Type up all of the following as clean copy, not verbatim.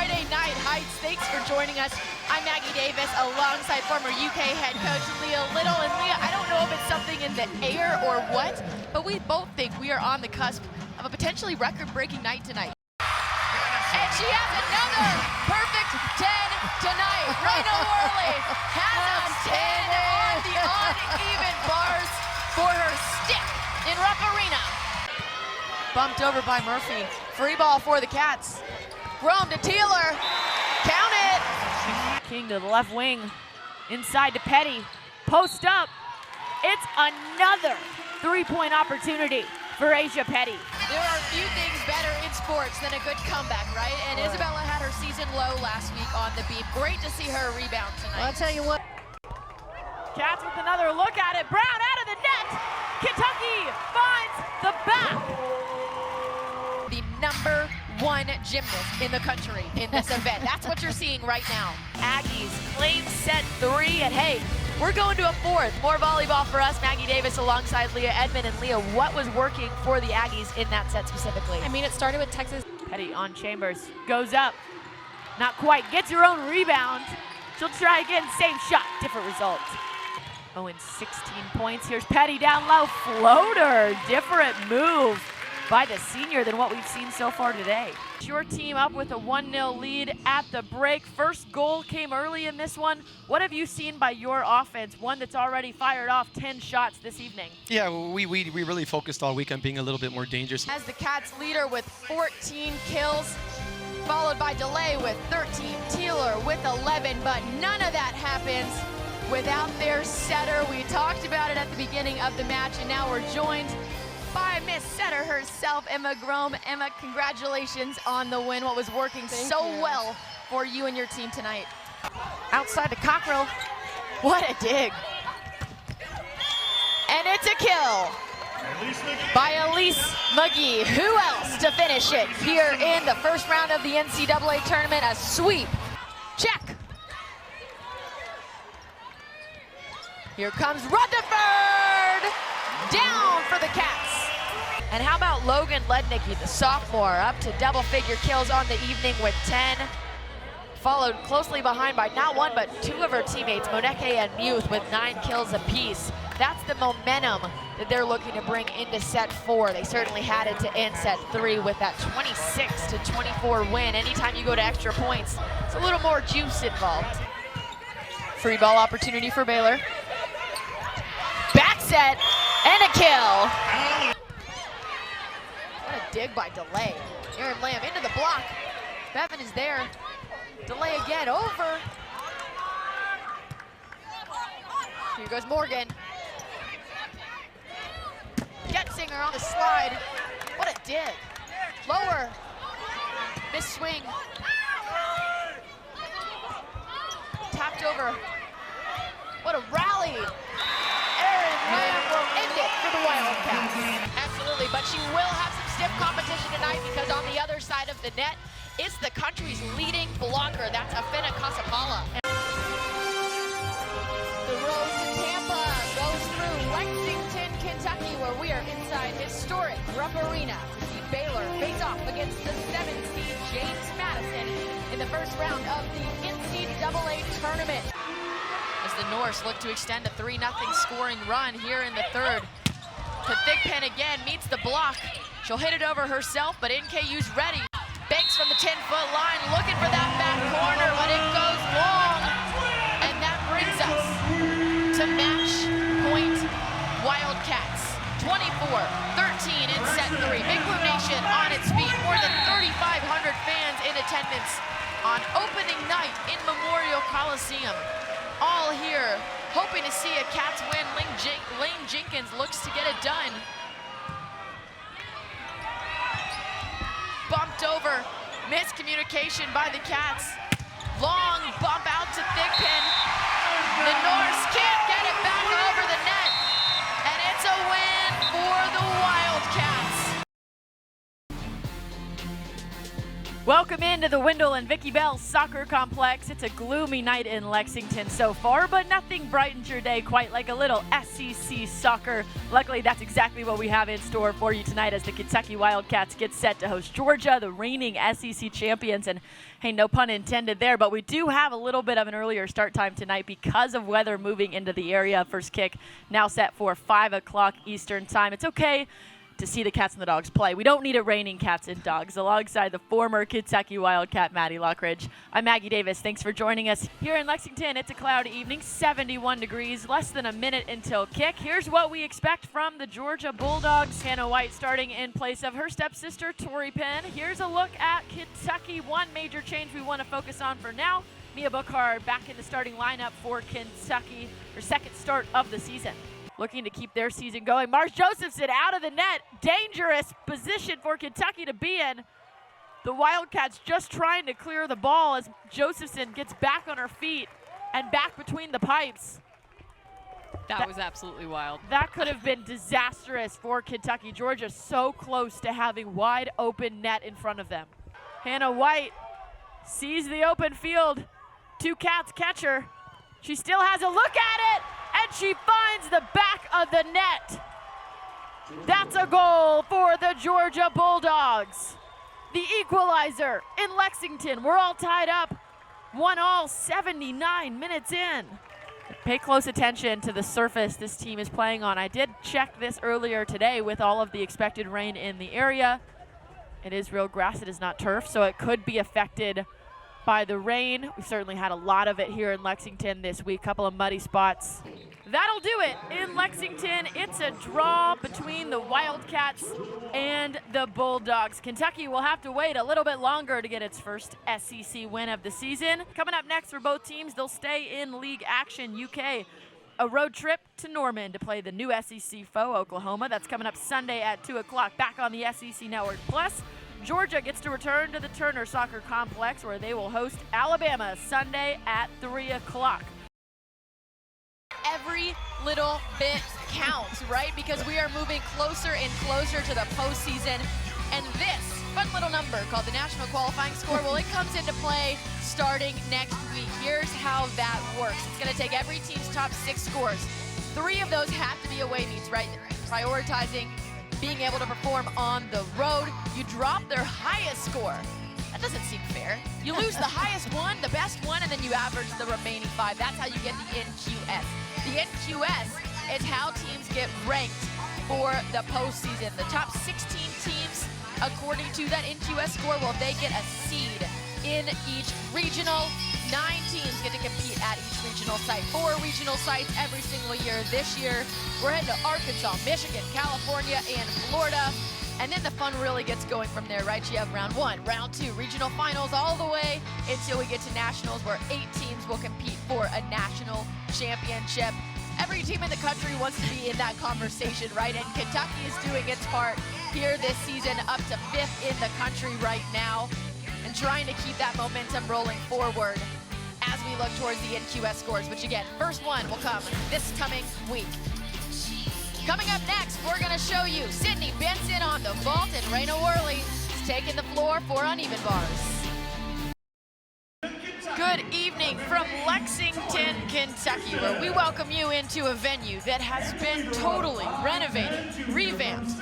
Friday Night Heights. Thanks for joining us. I'm Maggie Davis alongside former UK head coach Leah Little. And Leah, I don't know if it's something in the air or what, but we both think we are on the cusp of a potentially record-breaking night tonight. And she has another perfect 10 tonight. Rena Worley has a 10 on the uneven bars for her stick in Rupp Arena. Bumped over by Murphy. Free ball for the Cats. Rome to Teeler. Count it. King to the left wing. Inside to Petty. Post up. It's another three-point opportunity for Asia Petty. There are few things better in sports than a good comeback, right? And Isabella had her season low last week on the beam. Great to see her rebound tonight. Well, I'll tell you what. Cats with another look at it. Brown out of the net. Kentucky finds the back. The #1 gymnast in the country in this event. That's what you're seeing right now. Aggies claim set 3, and hey, we're going to a 4th. More volleyball for us. Maggie Davis alongside Leah Edmond. And Leah, what was working for the Aggies in that set specifically? I mean, it started with Texas. Petty on Chambers, goes up, not quite, gets her own rebound. She'll try again, same shot, different result. Owen 16 points. Here's Petty down low, floater, different move by the senior than what we've seen so far today. Your team up with a 1-0 lead at the break. First goal came early in this one. What have you seen by your offense, one that's already fired off 10 shots this evening? Yeah, we really focused all week on being a little bit more dangerous. As the Cats leader with 14 kills, followed by DeLay with 13, Teeler with 11, but none of that happens without their setter. We talked about it at the beginning of the match, and now we're joined by Miss Setter herself, Emma Grome. Emma, congratulations on the win. What was working so well for you and your team tonight? Outside to Cockrell. What a dig. And it's a kill by Elise McGee. Who else to finish it here in the first round of the NCAA tournament? A sweep. Check. Here comes Rutherford. Down for the Cats. And how about Logan Lednicki, the sophomore, up to double-figure kills on the evening with 10. Followed closely behind by not one, but 2 of her teammates, Moneke and Muth, with 9 kills apiece. That's the momentum that they're looking to bring into set 4. They certainly had it to end set 3 with that 26-24 win. Anytime you go to extra points, it's a little more juice involved. Free ball opportunity for Baylor. Back set and a kill. What a dig by DeLay. Aaron Lamb into the block. Bevan is there. DeLay again, over. Here goes Morgan. Getzinger on the slide. What a dig. Lower. Miss swing. Tapped over. What a rally. Aaron Lamb will end it for the Wildcats. Absolutely, but she will have some stiff competition tonight because on the other side of the net is the country's leading blocker. That's Afena Kasapala. The road to Tampa goes through Lexington, Kentucky, where we are inside historic Rupp Arena. Baylor face off against the 7th seed James Madison in the first round of the NCAA tournament. As the Norse look to extend a 3-0 scoring run here in the third. To Thigpen again, meets the block. She'll hit it over herself, but NKU's ready. Banks from the 10-foot line, looking for that back corner, but it goes long. And that brings us to match point Wildcats. 24-13 in set 3. Big Blue Nation on its feet. More than 3,500 fans in attendance on opening night in Memorial Coliseum. All here, hoping to see a Cats win. Lane Jenkins looks to get it done. Bumped over, miscommunication by the Cats. Long bump out to Thigpen. The Norse can't get it back over the net. And it's a win for the Wildcats. Welcome into the Wendell and Vicki Bell Soccer Complex. It's a gloomy night in Lexington so far, but nothing brightens your day quite like a little SEC soccer. Luckily, that's exactly what we have in store for you tonight as the Kentucky Wildcats get set to host Georgia, the reigning SEC champions. And hey, no pun intended there, but we do have a little bit of an earlier start time tonight because of weather moving into the area. First kick now set for 5 o'clock Eastern time. It's okay to see the Cats and the Dogs play. We don't need it raining Cats and Dogs. Alongside the former Kentucky Wildcat, Maddie Lockridge, I'm Maggie Davis. Thanks for joining us here in Lexington. It's a cloudy evening, 71 degrees, less than a minute until kick. Here's what we expect from the Georgia Bulldogs. Hannah White starting in place of her stepsister, Tori Penn. Here's a look at Kentucky. One major change we want to focus on for now. Mia Bookhart back in the starting lineup for Kentucky, her second start of the season. Looking to keep their season going. Mars Josephson out of the net. Dangerous position for Kentucky to be in. The Wildcats just trying to clear the ball as Josephson gets back on her feet and back between the pipes. That was absolutely wild. That could have been disastrous for Kentucky. Georgia so close to having wide open net in front of them. Hannah White sees the open field. Two Cats catch her. She still has a look at it, and she finds the back of the net. That's a goal for the Georgia Bulldogs. The equalizer in Lexington. We're all tied up. 1-1, 79 minutes in. Pay close attention to the surface this team is playing on. I did check this earlier today with all of the expected rain in the area. It is real grass, it is not turf, so it could be affected by the rain. We've certainly had a lot of it here in Lexington this week, couple of muddy spots. That'll do it in Lexington. It's a draw between the Wildcats and the Bulldogs. Kentucky will have to wait a little bit longer to get its first SEC win of the season. Coming up next for both teams, they'll stay in league action. UK, a road trip to Norman to play the new SEC foe, Oklahoma. That's coming up Sunday at 2 o'clock back on the SEC Network Plus. Georgia gets to return to the Turner Soccer Complex where they will host Alabama Sunday at 3 o'clock. Every little bit counts, right? Because we are moving closer and closer to the postseason. And this fun little number called the National Qualifying Score, well, it comes into play starting next week. Here's how that works. It's going to take every team's top 6 scores. 3 of those have to be away meets, right? Prioritizing being able to perform on the road. You drop their highest score. That doesn't seem fair. You lose the highest one, the best one, and then you average the remaining 5. That's how you get the NQS. The NQS is how teams get ranked for the postseason. The top 16 teams, according to that NQS score, well, they get a seed in each regional. 9 teams get to compete at each regional site. 4 regional sites every single year. This year, we're heading to Arkansas, Michigan, California, and Florida. And then the fun really gets going from there, right? You have round 1, round 2, regional finals all the way until we get to nationals where 8 teams will compete for a national championship. Every team in the country wants to be in that conversation, right? And Kentucky is doing its part here this season, up to 5th in the country right now, and trying to keep that momentum rolling forward as we look towards the NQS scores, which again, first one will come this coming week. Coming up next, we're going to show you Sydney Benson on the vault, and Raina Worley is taking the floor for uneven bars. Good evening from Lexington, Kentucky, where we welcome you into a venue that has been totally renovated, revamped,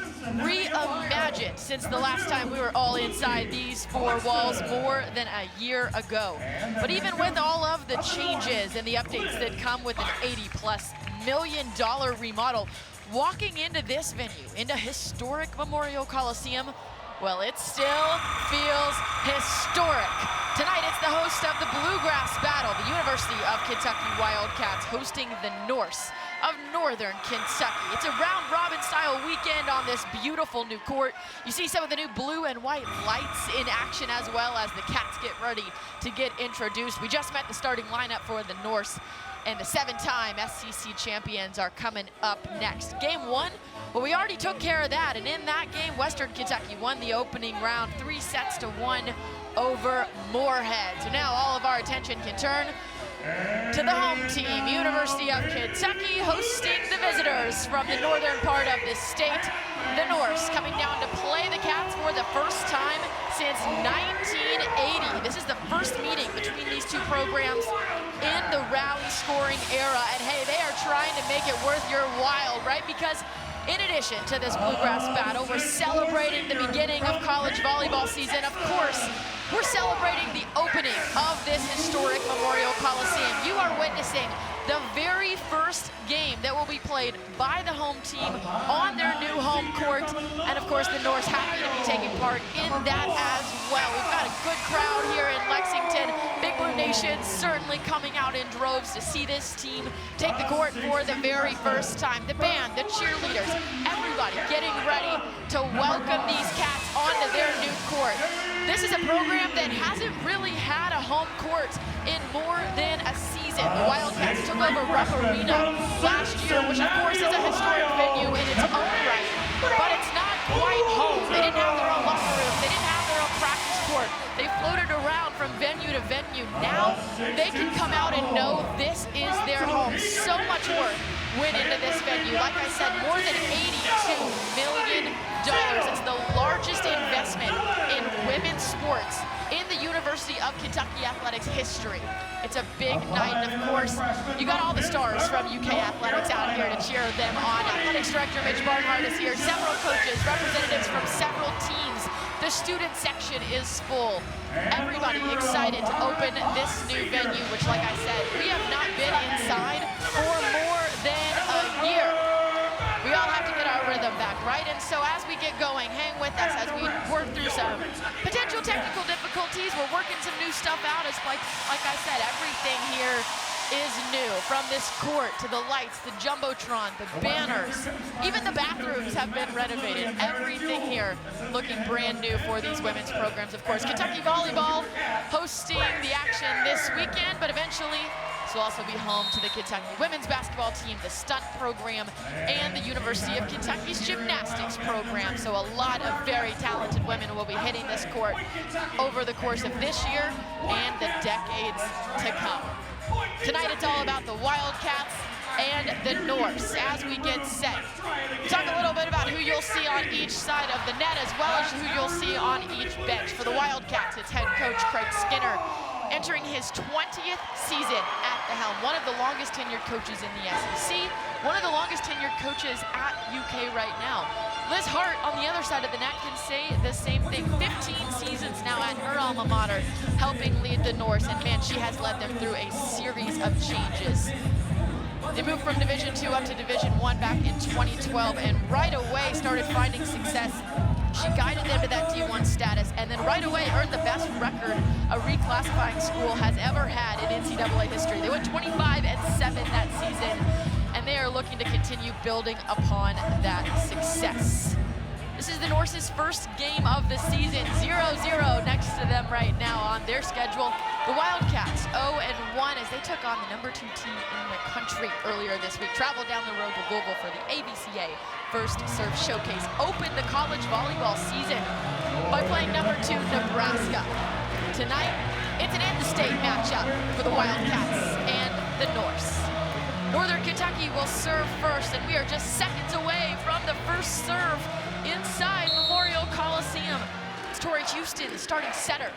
reimagined since the last time we were all inside these 4 walls more than a year ago. But even with all of the changes and the updates that come with an $80+ million remodel, walking into this venue, into historic Memorial Coliseum, well, it still feels historic. Tonight, it's the host of the Bluegrass Battle, the University of Kentucky Wildcats hosting the Norse of Northern Kentucky. It's a round-robin style weekend on this beautiful new court. You see some of the new blue and white lights in action, as well as the Cats get ready to get introduced. We just met the starting lineup for the Norse, and the 7-time SEC champions are coming up next. Game 1, well, we already took care of that, and in that game, Western Kentucky won the opening round 3-1 over Moorhead. So now all of our attention can turn to the home team, University of Kentucky, hosting the visitors from the northern part of the state. The Norse coming down to play the Cats for the first time since 1980. This is the first meeting between these two programs in the rally scoring era. And hey, they are trying to make it worth your while, right? Because in addition to this bluegrass battle, we're celebrating the beginning of college volleyball season. Of course, we're celebrating the opening of this historic Memorial Coliseum. You are witnessing the very first game that will be played by the home team on their new home court. And of course, the Norse happy to be taking part in that as well. We've got a good crowd here in Lexington. Big Blue Nation certainly coming out in droves to see this team take the court for the very first time. The band, the cheerleaders, everybody getting ready to welcome these Cats onto their new court. This is a program that hasn't really had a home court in more than a season. The Wildcats took over Rupp Arena last year, which of course is a historic venue in its own right, but it's not quite home. They didn't have their own locker room. They didn't have their own practice court. They floated around from venue to venue. Now they can come out and know this is their home. So much work went into this venue. Like I said, more than $82 million. It's the largest investment in women's sports in the University of Kentucky athletics history. It's a big night, and of course, you got all the stars from UK Athletics out here to cheer them on. Athletics Director Mitch Barnhart is here, several coaches, representatives from several teams. The student section is full. Everybody excited to open this new venue, which, like I said, we have not been inside for more than a year. We all have to get our rhythm back, right? And so as we get going, hang with us as we work through some potential technical difficulties. We're working some new stuff out. As like I said, everything here is new. From this court to the lights, the Jumbotron, the banners, even the bathrooms have been renovated. Everything here looking brand new for these women's programs. Of course, Kentucky volleyball hosting the action this weekend, but eventually this will also be home to the Kentucky women's basketball team, the stunt program, and the University of Kentucky's gymnastics program. So a lot of very talented women will be hitting this court over the course of this year and the decades to come. Tonight it's all about the Wildcats and the Norse as we get set. Talk a little bit about who you'll see on each side of the net as well as who you'll see on each bench. For the Wildcats, it's head coach Craig Skinner, entering his 20th season at the helm. One of the longest tenured coaches in the SEC, one of the longest tenured coaches at UK right now. Liz Hart on the other side of the net can say the same thing. 15 seasons now at her alma mater, helping lead the Norse, and man, she has led them through a series of changes. They moved from Division II up to Division I back in 2012, and right away started finding success. She guided them to that D1 status, and then right away earned the best record a reclassifying school has ever had in NCAA history. They went 25-7 that season, and they are looking to continue building upon that success. This is the Norse's first game of the season, 0-0 next to them right now on their schedule. The Wildcats 0-1 as they took on the #2 team in the country earlier this week. Traveled down the road to Louisville for the ABCA First Serve Showcase. Opened the college volleyball season by playing #2 Nebraska. Tonight, it's an in-the-state matchup for the Wildcats and the Norse. Northern Kentucky will serve first, and we are just seconds away from the first serve inside Memorial Coliseum. It's Tori Houston, the starting setter.